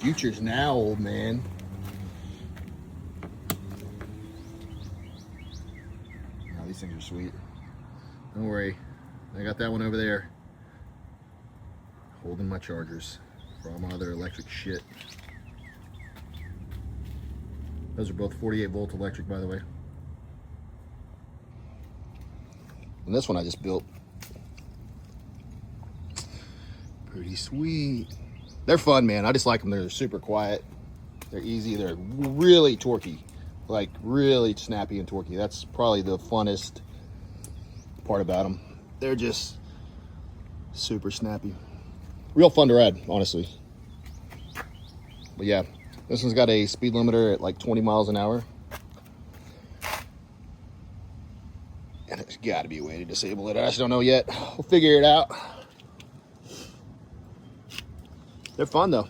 Future's now, old man. Oh, these things are sweet. Don't worry. I got that one over there. Holding my chargers for all my other electric shit. Those are both 48-volt electric, by the way. And this one I just built. Pretty sweet. They're fun, man. I just like them. They're super quiet. They're easy. They're really torquey. Like, really snappy and torquey. That's probably the funnest part about them. They're just super snappy. Real fun to ride, honestly. But yeah, this one's got a speed limiter at like 20 miles an hour. And there's got to be a way to disable it. I just don't know yet. We'll figure it out. They're fun though.